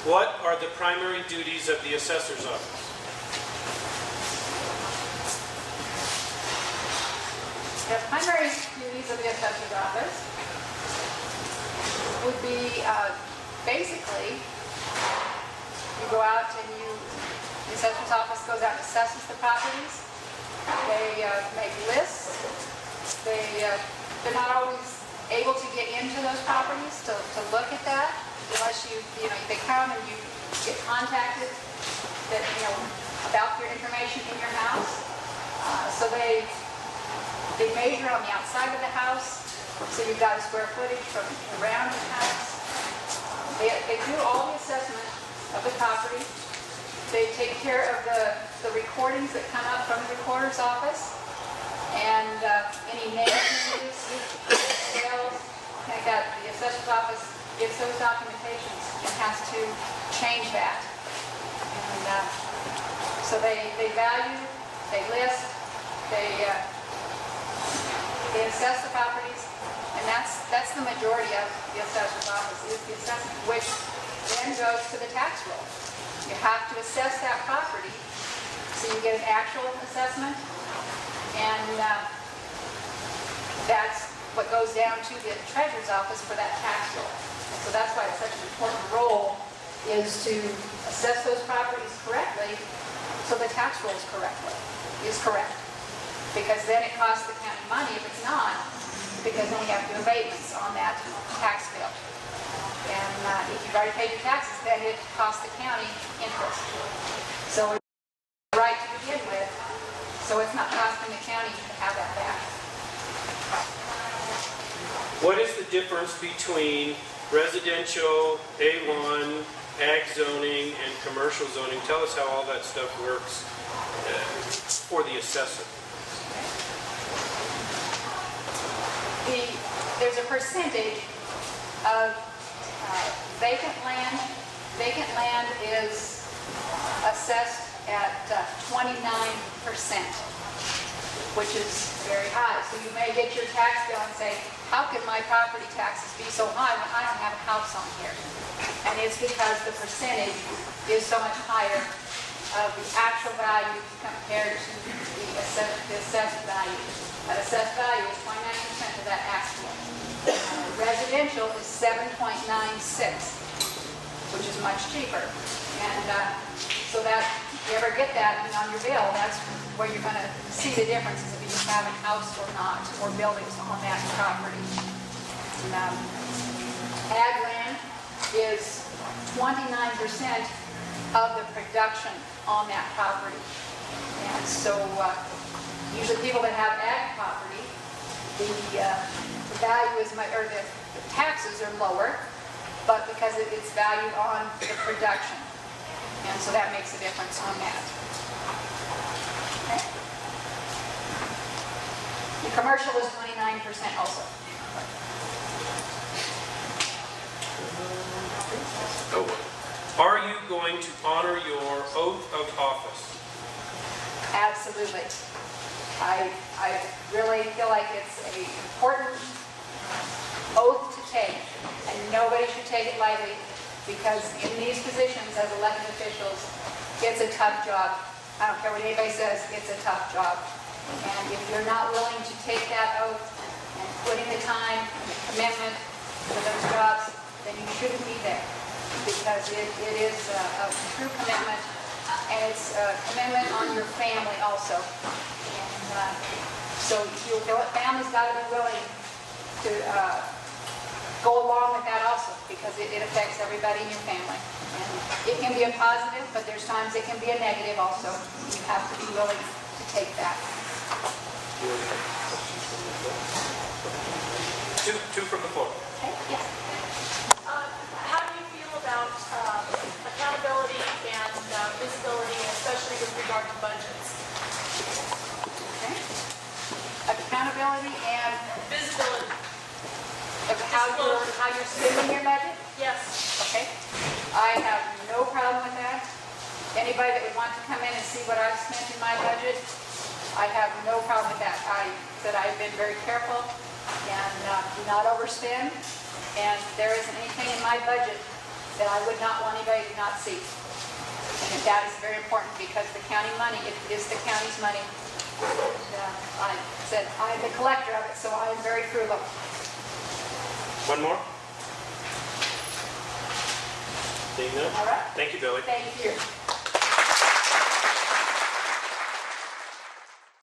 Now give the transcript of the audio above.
What are the primary duties of the assessor's office? The primary duties of the assessor's office would be basically you go out and the assessor's office goes out and assesses the properties. They make lists. They're not always able to get into those properties to look at that unless they come and you get contacted about your information in your house. So they measure on the outside of the house, so you've got a square footage from around the house. They do all the assessment of the property. They take care of the recordings that come up from the recorder's office, and any name changes, sales, like that. The assessor's office gives those documentations and has to change that. And so they value, they list, they assess the properties, and that's the majority of the assessor's office, is the assessment, which then goes to the tax roll. You have to assess that property so you get an actual assessment, and that's what goes down to the treasurer's office for that tax roll. And so that's why it's such an important role, is to assess those properties correctly so the tax roll is correct. Because then it costs the county money if it's not, because then we have to do abatements on that tax bill. And if you've already paid your taxes, then it costs the county interest. So it's right to begin with, so it's not costing the county to have that back. What is the difference between residential, A1, ag zoning, and commercial zoning? Tell us how all that stuff works for the assessor. There's a percentage of vacant land. Vacant land is assessed at 29%, which is very high. So you may get your tax bill and say, how can my property taxes be so high when I don't have a house on here? And it's because the percentage is so much higher of the actual value compared to the assessed value. That assessed value is 29% of that actual. Residential is 7.96, which is much cheaper. And so that, if you ever get that on your bill, that's where you're going to see the differences if you have a house or not, or buildings on that property. Ag land is 29% of the production on that property. And so usually people that have ag property, the value is the taxes are lower, but because it's valued on the production. And so that makes a difference on that. Okay. The commercial is 29% also. Are you going to honor your oath of office? Absolutely. I really feel like it's an important oath to take, and nobody should take it lightly, because in these positions as elected officials, it's a tough job. I don't care what anybody says, it's a tough job. And if you're not willing to take that oath and put in the time and the commitment for those jobs, then you shouldn't be there, because it is a true commitment, and it's a commitment on your family also. And so your family's got to be willing to go along with that also, because it affects everybody in your family. And it can be a positive, but there's times it can be a negative also. You have to be willing to take that. Two from the floor. Okay, yes. How do you feel about accountability and visibility, especially with regard to budgets? Okay. Accountability and Visibility. of how you're spending your budget? Yes. Okay. I have no problem with that. Anybody that would want to come in and see what I've spent in my budget, I have no problem with that. I said I've been very careful and do not overspend. And there isn't anything in my budget that I would not want anybody to not see. And that is very important because the county money, it is the county's money. And, I said, I'm the collector of it, so I am very frugal. One more? Seeing none? All right. Thank you, Billy. Thank you.